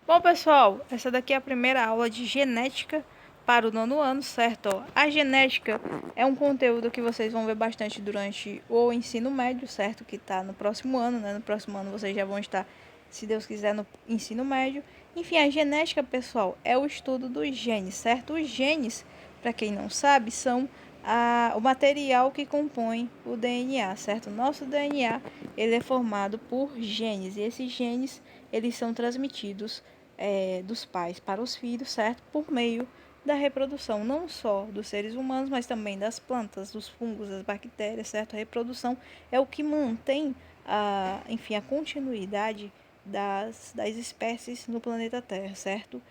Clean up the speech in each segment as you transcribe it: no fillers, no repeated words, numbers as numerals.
Bom, pessoal, essa daqui é a primeira aula de genética para o nono ano, certo? A genética é um conteúdo que vocês vão ver bastante durante o ensino médio, certo? Que está no próximo ano, né? No próximo ano vocês já vão estar, se Deus quiser, no ensino médio. Enfim, a genética, pessoal, é o estudo dos genes, certo? Os genes, para quem não sabe, são o material que compõe o DNA, certo? O nosso DNA, ele é formado por genes, e esses genes, eles são transmitidos dos pais para os filhos, certo? Por meio da reprodução, não só dos seres humanos, mas também das plantas, dos fungos, das bactérias, certo? A reprodução é o que mantém a continuidade das espécies no planeta Terra, certo?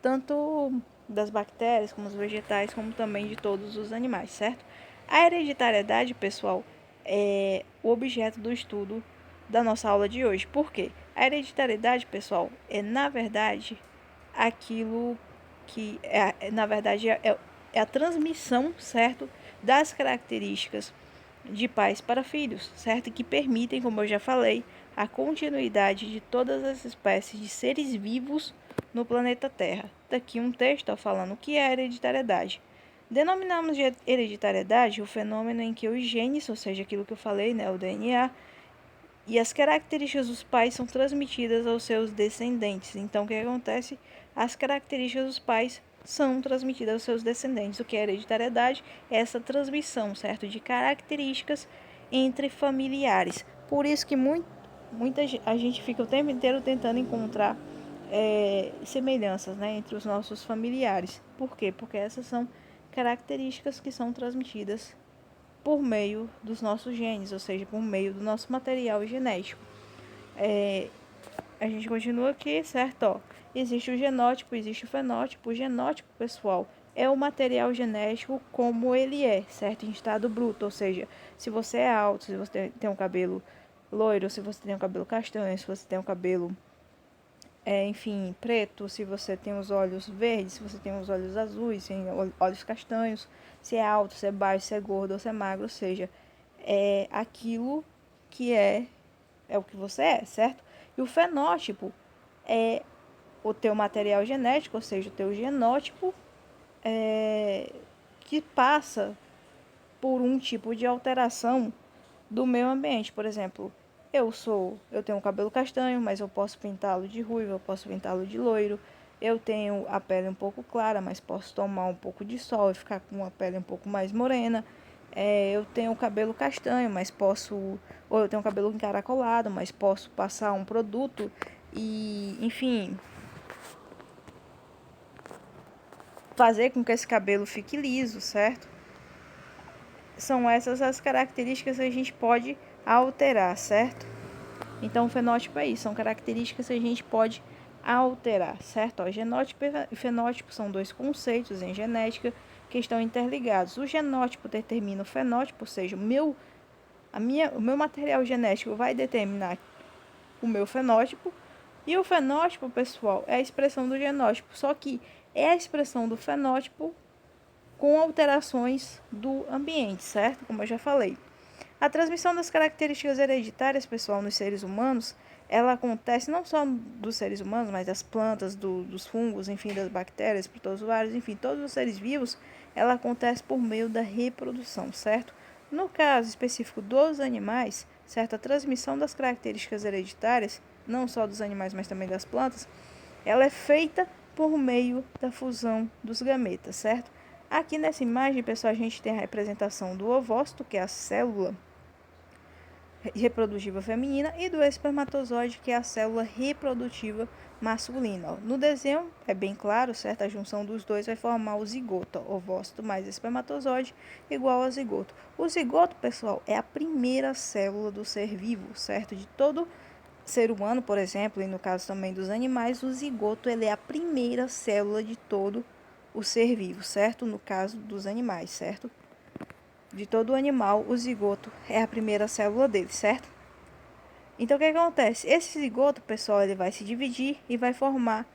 Tanto das bactérias, como os vegetais, como também de todos os animais, certo? A hereditariedade, pessoal, é o objeto do estudo da nossa aula de hoje. Por quê? A hereditariedade, pessoal, é na verdade aquilo que é a transmissão, certo, das características de pais para filhos, certo, que permitem, como eu já falei, a continuidade de todas as espécies de seres vivos no planeta Terra. Daqui um texto falando o que é hereditariedade. Denominamos de hereditariedade o fenômeno em que os genes, ou seja, aquilo que eu falei, né, o DNA, e as características dos pais são transmitidas aos seus descendentes. Então, o que acontece? As características dos pais são transmitidas aos seus descendentes. O que é hereditariedade? É essa transmissão, certo? De características entre familiares. Por isso que a gente fica o tempo inteiro tentando encontrar semelhanças, né, entre os nossos familiares. Por quê? Porque essas são características que são transmitidas por meio dos nossos genes, ou seja, por meio do nosso material genético. A gente continua aqui, certo? Ó, existe o genótipo, existe o fenótipo. O genótipo, pessoal, é o material genético como ele é, certo? Em estado bruto, ou seja, se você é alto, se você tem um cabelo loiro, se você tem um cabelo castanho, se você tem um cabelo preto, se você tem os olhos verdes, se você tem os olhos azuis, se tem olhos castanhos, se é alto, se é baixo, se é gordo ou se é magro, ou seja, é aquilo que é o que você é, certo? E o fenótipo é o teu material genético, ou seja, o teu genótipo, que passa por um tipo de alteração do meio ambiente. Por exemplo, eu tenho um cabelo castanho, mas eu posso pintá-lo de ruivo, eu posso pintá-lo de loiro. Eu tenho a pele um pouco clara, mas posso tomar um pouco de sol e ficar com uma pele um pouco mais morena. Eu tenho o cabelo castanho, mas posso, ou eu tenho o cabelo encaracolado, mas posso passar um produto e, enfim, fazer com que esse cabelo fique liso, certo? São essas as características que a gente pode alterar, certo? Então, o fenótipo é isso, são características que a gente pode alterar, certo? Ó, genótipo e fenótipo são dois conceitos em genética que estão interligados. O genótipo determina o fenótipo, ou seja, o meu material genético vai determinar o meu fenótipo. E o fenótipo, pessoal, é a expressão do genótipo, só que é a expressão do fenótipo com alterações do ambiente, certo? Como eu já falei. A transmissão das características hereditárias, pessoal, nos seres humanos, ela acontece não só dos seres humanos, mas das plantas, dos fungos, enfim, das bactérias, protozoários, enfim, todos os seres vivos, ela acontece por meio da reprodução, certo? No caso específico dos animais, certo? A transmissão das características hereditárias, não só dos animais, mas também das plantas, ela é feita por meio da fusão dos gametas, certo? Aqui nessa imagem, pessoal, a gente tem a representação do ovócito, que é a célula reprodutiva feminina, e do espermatozoide, que é a célula reprodutiva masculina. No desenho é bem claro, certo? A junção dos dois vai formar o zigoto, ovócito mais espermatozoide igual a zigoto. O zigoto, pessoal, é a primeira célula do ser vivo, certo? De todo ser humano, por exemplo, e no caso também dos animais, o zigoto ele é a primeira célula de todo o ser vivo, certo? No caso dos animais, certo? De todo o animal, o zigoto é a primeira célula dele, certo? Então, o que acontece? Esse zigoto, pessoal, ele vai se dividir e vai formar,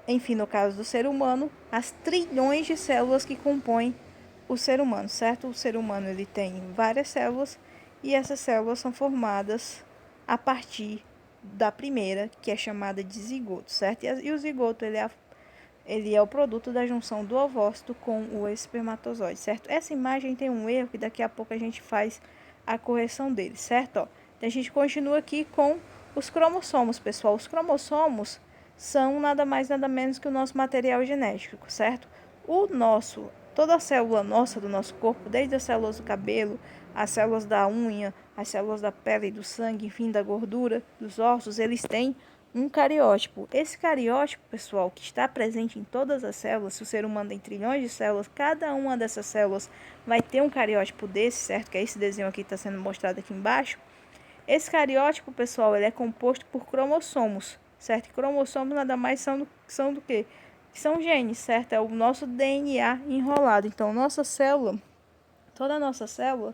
enfim, no caso do ser humano, as trilhões de células que compõem o ser humano, certo? O ser humano ele tem várias células e essas células são formadas a partir da primeira, que é chamada de zigoto, certo? E o zigoto, ele é o produto da junção do ovócito com o espermatozoide, certo? Essa imagem tem um erro que daqui a pouco a gente faz a correção dele, certo? Ó, então a gente continua aqui com os cromossomos, pessoal. Os cromossomos são nada mais nada menos que o nosso material genético, certo? Toda a célula nossa do nosso corpo, desde as células do cabelo, as células da unha, as células da pele, do sangue, enfim, da gordura, dos ossos, eles têm um cariótipo. Esse cariótipo, pessoal, que está presente em todas as células, se o ser humano tem trilhões de células, cada uma dessas células vai ter um cariótipo desse, certo? Que é esse desenho aqui que está sendo mostrado aqui embaixo. Esse cariótipo, pessoal, ele é composto por cromossomos, certo? E cromossomos nada mais são do que? São genes, certo? É o nosso DNA enrolado. Então, toda a nossa célula,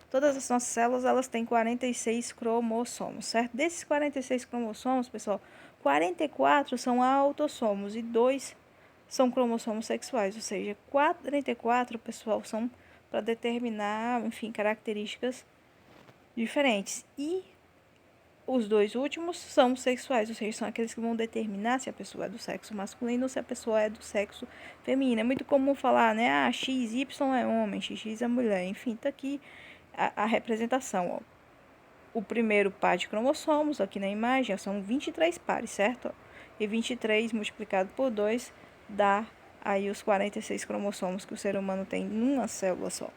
todas as nossas células, elas têm 46 cromossomos, certo? Desses 46 cromossomos, pessoal, 44 são autossomos e 2 são cromossomos sexuais, ou seja, 44, pessoal, são para determinar, enfim, características diferentes. E os dois últimos são sexuais, ou seja, são aqueles que vão determinar se a pessoa é do sexo masculino ou se a pessoa é do sexo feminino. É muito comum falar, né? Ah, XY é homem, XX é mulher. Enfim, tá aqui a representação, ó. O primeiro par de cromossomos, aqui na imagem, são 23 pares, certo? E 23 multiplicado por 2 dá aí os 46 cromossomos que o ser humano tem numa célula só.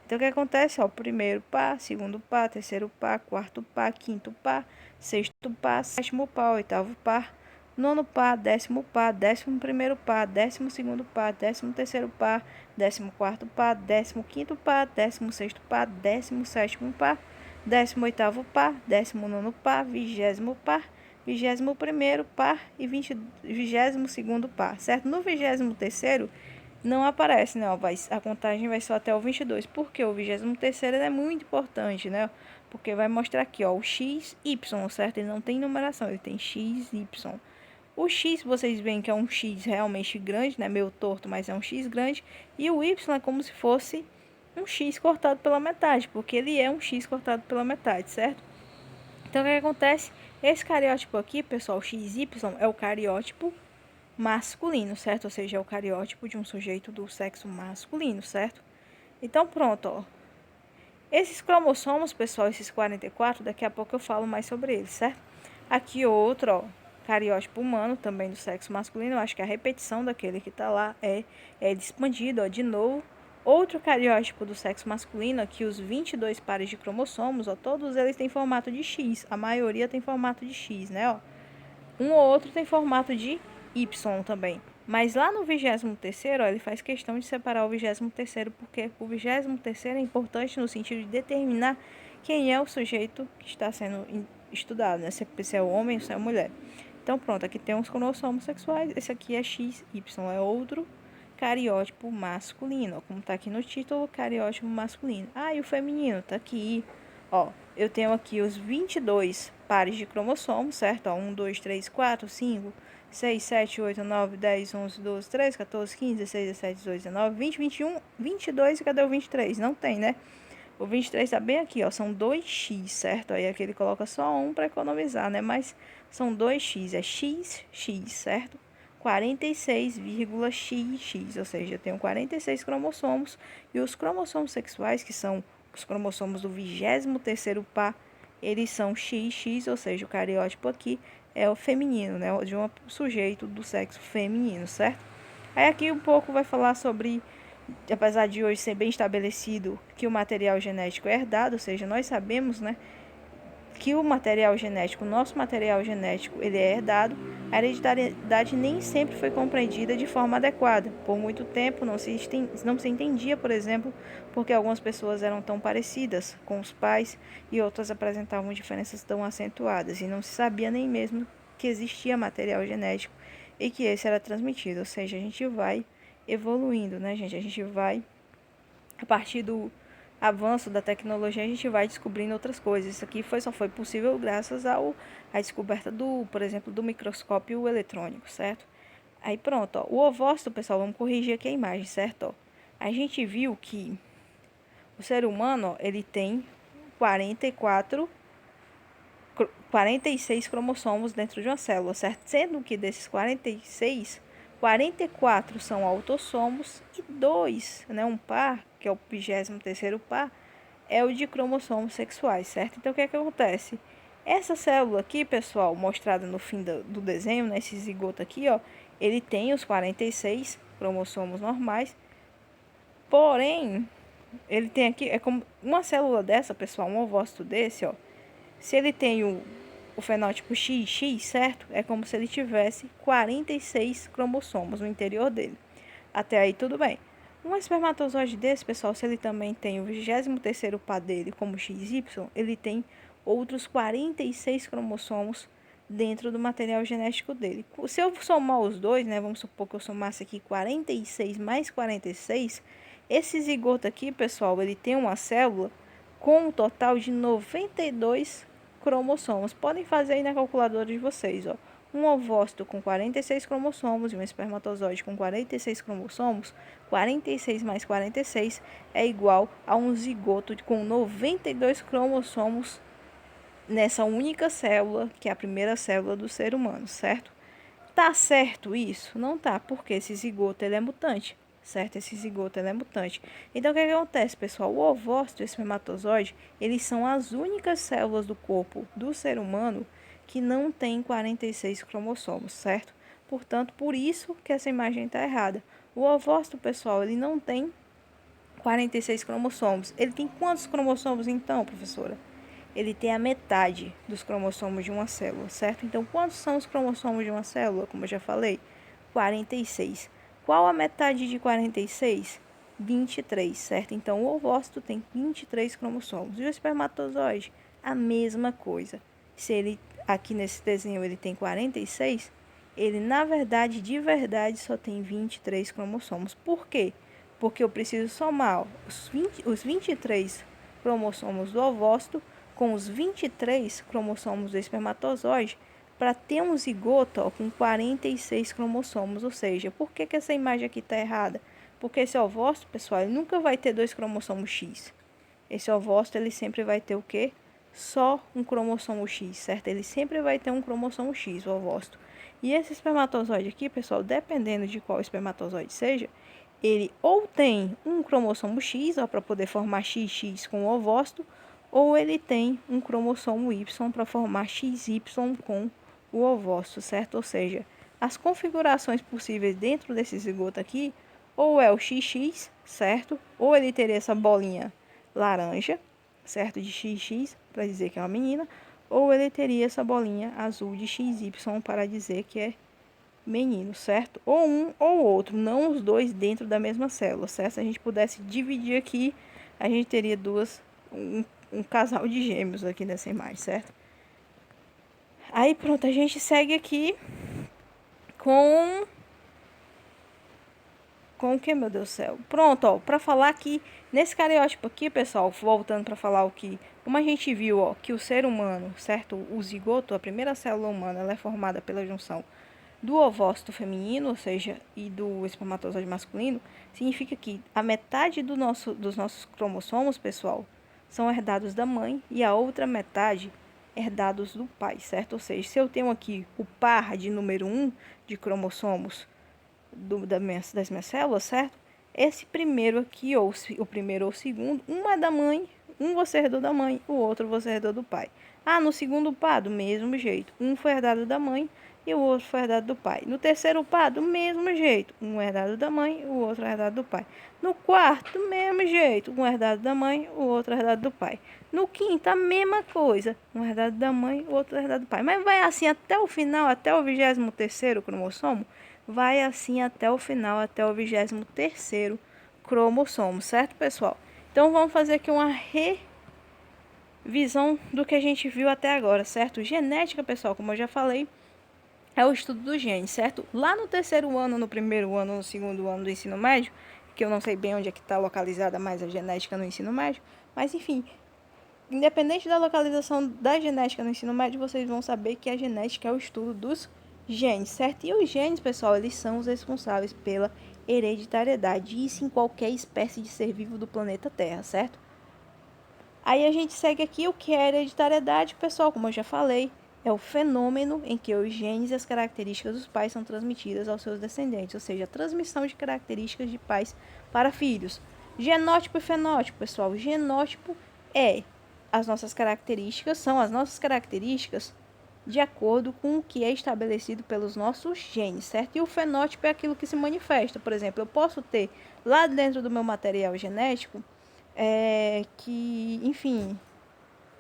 Então, o que acontece? Ó, primeiro par, segundo par, terceiro par, quarto par, quinto par, sexto par, sétimo par, oitavo par, nono par, 11º par, 12º par, 13º par, 14º par, 15º par, 16º par, 17º par, 18º par, 19º par, 20º par, 21º par e 22º par, certo? No 23º não aparece, né? Ó, a contagem vai só até o 22, porque o 23º é muito importante, né? Porque vai mostrar aqui, ó, o XY, certo? Ele não tem numeração, ele tem XY. O X, vocês veem que é um X realmente grande, né? Meio torto, mas é um X grande. E o Y é como se fosse um X cortado pela metade, porque ele é um X cortado pela metade, certo? Então, o que acontece? Esse cariótipo aqui, pessoal, XY, é o cariótipo masculino, certo? Ou seja, é o cariótipo de um sujeito do sexo masculino, certo? Então, pronto, ó. Esses cromossomos, pessoal, esses 44, daqui a pouco eu falo mais sobre eles, certo? Aqui outro, ó, cariótipo humano, também do sexo masculino. Eu acho que a repetição daquele que tá lá é expandido, ó, de novo. Outro cariótipo do sexo masculino, aqui os 22 pares de cromossomos, ó, todos eles têm formato de X. A maioria tem formato de X, né, ó. Um ou outro tem formato de Y também. Mas lá no 23º, ó, ele faz questão de separar o 23º, porque o 23º é importante no sentido de determinar quem é o sujeito que está sendo estudado, né? Se é homem ou se é mulher. Então, pronto, aqui tem os cromossomos sexuais. Esse aqui é XY, é outro cariótipo masculino, ó, como está aqui no título, cariótipo masculino. Ah, e o feminino tá aqui, ó. Eu tenho aqui os 22 pares de cromossomos, certo? Ó, 1, 2, 3, 4, 5, 6, 7, 8, 9, 10, 11, 12, 13, 14, 15, 16, 17, 18, 19, 20, 21, 22 e cadê o 23? Não tem, né? O 23 tá bem aqui, ó, são 2x, certo? Aí aqui ele coloca só um para economizar, né? Mas são 2x, é x, certo? 46,xx, ou seja, eu tenho 46 cromossomos e os cromossomos sexuais, que são os cromossomos do 23º par, eles são XX, ou seja, o cariótipo aqui é o feminino, né? De um sujeito do sexo feminino, certo? Aí aqui um pouco vai falar sobre, apesar de hoje ser bem estabelecido que o material genético é herdado, ou seja, nós sabemos, né, que o material genético, o nosso material genético, ele é herdado, a hereditariedade nem sempre foi compreendida de forma adequada. Por muito tempo não se entendia, por exemplo, porque algumas pessoas eram tão parecidas com os pais e outras apresentavam diferenças tão acentuadas, e não se sabia nem mesmo que existia material genético e que esse era transmitido. Ou seja, a gente vai evoluindo, né, gente? A gente vai, a partir do avanço da tecnologia, a gente vai descobrindo outras coisas. Isso aqui só foi possível graças à descoberta por exemplo, do microscópio eletrônico, certo? Aí pronto, ó, o ovócito, pessoal, vamos corrigir aqui a imagem, certo? Ó, a gente viu que o ser humano, ó, ele tem 44 46 cromossomos dentro de uma célula, certo? Sendo que desses 46, 44 são autossomos e 2, né, um par, que é o 23º par, é o de cromossomos sexuais, certo? Então, o que é que acontece? Essa célula aqui, pessoal, mostrada no fim do desenho, né, esse zigoto aqui, ó, ele tem os 46 cromossomos normais, porém, ele tem aqui, é como uma célula dessa, pessoal, um ovócito desse, ó, se ele tem o fenótipo XX, certo? É como se ele tivesse 46 cromossomos no interior dele. Até aí tudo bem. Um espermatozoide desse, pessoal, se ele também tem o 23º par dele como XY, ele tem outros 46 cromossomos dentro do material genético dele. Se eu somar os dois, né, vamos supor que eu somasse aqui 46 mais 46, esse zigoto aqui, pessoal, ele tem uma célula com um total de 92 cromossomos. Podem fazer aí na calculadora de vocês, ó. Um ovócito com 46 cromossomos e um espermatozoide com 46 cromossomos, 46 mais 46 é igual a um zigoto com 92 cromossomos nessa única célula, que é a primeira célula do ser humano, certo? Tá certo isso? Não tá, porque esse zigoto ele é mutante, certo? Esse zigoto ele é mutante. Então, o que acontece, pessoal? O ovócito e o espermatozoide, eles são as únicas células do corpo do ser humano que não tem 46 cromossomos, certo? Portanto, por isso que essa imagem está errada. O ovócito, pessoal, ele não tem 46 cromossomos. Ele tem quantos cromossomos então, professora? Ele tem a metade dos cromossomos de uma célula, certo? Então, quantos são os cromossomos de uma célula? Como eu já falei, 46. Qual a metade de 46? 23, certo? Então, o ovócito tem 23 cromossomos. E o espermatozoide, a mesma coisa. Se ele, aqui nesse desenho, ele tem 46, ele, na verdade, de verdade, só tem 23 cromossomos. Por quê? Porque eu preciso somar os 23 cromossomos do ovócito com os 23 cromossomos do espermatozoide para ter um zigoto, ó, com 46 cromossomos. Ou seja, por que essa imagem aqui está errada? Porque esse ovócito, pessoal, ele nunca vai ter 2 cromossomos X. Esse ovócito, ele sempre vai ter o quê? Só um cromossomo X, certo? Ele sempre vai ter um cromossomo X, o ovócito. E esse espermatozoide aqui, pessoal, dependendo de qual espermatozoide seja, ele ou tem um cromossomo X, para poder formar XX com o ovócito, ou ele tem um cromossomo Y para formar XY com o ovócito, certo? Ou seja, as configurações possíveis dentro desse zigoto aqui, ou é o XX, certo? Ou ele teria essa bolinha laranja, certo? De XX, para dizer que é uma menina, ou ele teria essa bolinha azul de XY para dizer que é menino, certo? Ou um ou outro, não os dois dentro da mesma célula, certo? Se a gente pudesse dividir aqui, a gente teria um casal de gêmeos aqui nessa imagem, certo? Aí pronto, a gente segue aqui com o que, meu Deus do céu? Pronto, ó, para falar que nesse cariótipo aqui, pessoal, voltando para falar o que, como a gente viu, ó, que o ser humano, certo? O zigoto, a primeira célula humana, ela é formada pela junção do ovócito feminino, ou seja, e do espermatozoide masculino, significa que a metade dos nossos cromossomos, pessoal, são herdados da mãe e a outra metade herdados do pai, certo? Ou seja, se eu tenho aqui o par de número 1 de cromossomos das minhas células, certo? Esse primeiro aqui, ou o primeiro ou o segundo, um é da mãe, um você herdou da mãe, o outro você herdou do pai. Ah, no segundo par, do mesmo jeito, um foi herdado da mãe e o outro foi herdado do pai. No terceiro par, do mesmo jeito, um é herdado da mãe, o outro é herdado do pai. No quarto, do mesmo jeito, um é herdado da mãe, o outro é herdado do pai. No quinto, a mesma coisa, um é herdado da mãe, o outro é herdado do pai. Mas vai assim até o final, até o 23º cromossomo, vai assim até o final, até o 23º cromossomo, certo, pessoal? Então, vamos fazer aqui uma revisão do que a gente viu até agora, certo? Genética, pessoal, como eu já falei, é o estudo dos genes, certo? Lá no terceiro ano, no primeiro ano, no segundo ano do ensino médio, que eu não sei bem onde é que está localizada mais a genética no ensino médio, mas enfim, independente da localização da genética no ensino médio, vocês vão saber que a genética é o estudo dos genes, certo? E os genes, pessoal, eles são os responsáveis pela hereditariedade, isso em qualquer espécie de ser vivo do planeta Terra, certo? Aí a gente segue aqui o que é hereditariedade, pessoal, como eu já falei, é o fenômeno em que os genes e as características dos pais são transmitidas aos seus descendentes, ou seja, a transmissão de características de pais para filhos. Genótipo e fenótipo, pessoal. Genótipo é as nossas características, são as nossas características de acordo com o que é estabelecido pelos nossos genes, certo? E o fenótipo é aquilo que se manifesta. Por exemplo, eu posso ter lá dentro do meu material genético que, enfim,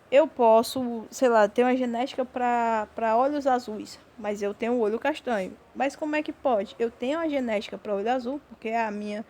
eu posso, sei lá, ter uma genética para olhos azuis, mas eu tenho um olho castanho. Mas como é que pode? Eu tenho uma genética para olho azul, porque a minha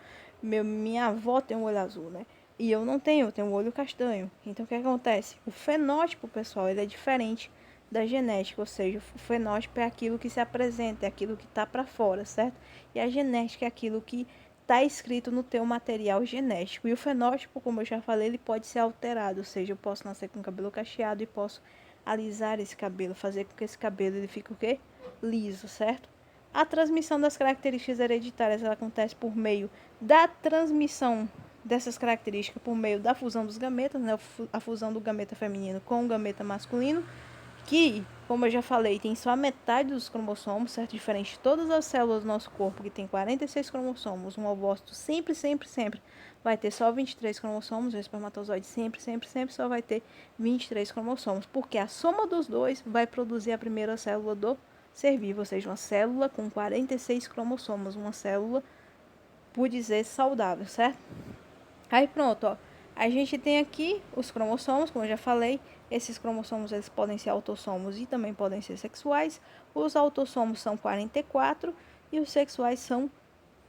avó tem um olho azul, né? E eu não tenho, eu tenho um olho castanho. Então o que acontece? O fenótipo, pessoal, ele é diferente da genética, ou seja, o fenótipo é aquilo que se apresenta, é aquilo que está para fora, certo? E a genética é aquilo que está escrito no teu material genético. E o fenótipo, como eu já falei, ele pode ser alterado, ou seja, eu posso nascer com cabelo cacheado e posso alisar esse cabelo, fazer com que esse cabelo ele fique o quê? Liso, certo? A transmissão das características hereditárias ela acontece por meio da transmissão dessas características por meio da fusão dos gametas, né? A fusão do gameta feminino com o gameta masculino, que, como eu já falei, tem só a metade dos cromossomos, certo? Diferente de todas as células do nosso corpo, que tem 46 cromossomos, um ovócito sempre vai ter só 23 cromossomos, o espermatozoide sempre só vai ter 23 cromossomos, porque a soma dos dois vai produzir a primeira célula do ser vivo, ou seja, uma célula com 46 cromossomos, uma célula, por dizer, saudável, certo? Aí pronto, ó. A gente tem aqui os cromossomos, como eu já falei. Esses cromossomos eles podem ser autossomos e também podem ser sexuais. Os autossomos são 44 e os sexuais são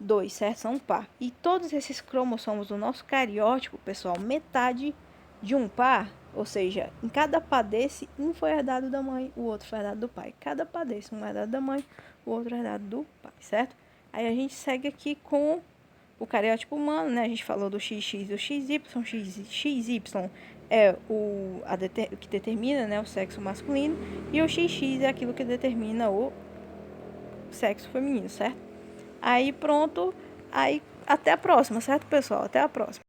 2, certo? São par. E todos esses cromossomos do nosso cariótipo, pessoal, metade de um par, ou seja, em cada par desse, um foi herdado da mãe, o outro foi herdado do pai. Cada par desse, um é herdado da mãe, o outro é herdado do pai, certo? Aí a gente segue aqui com o cariótipo humano, né? A gente falou do XX e do XY. XY é o que determina, né, o sexo masculino. E o XX é aquilo que determina o sexo feminino, certo? Aí pronto. Aí até a próxima, certo, pessoal? Até a próxima.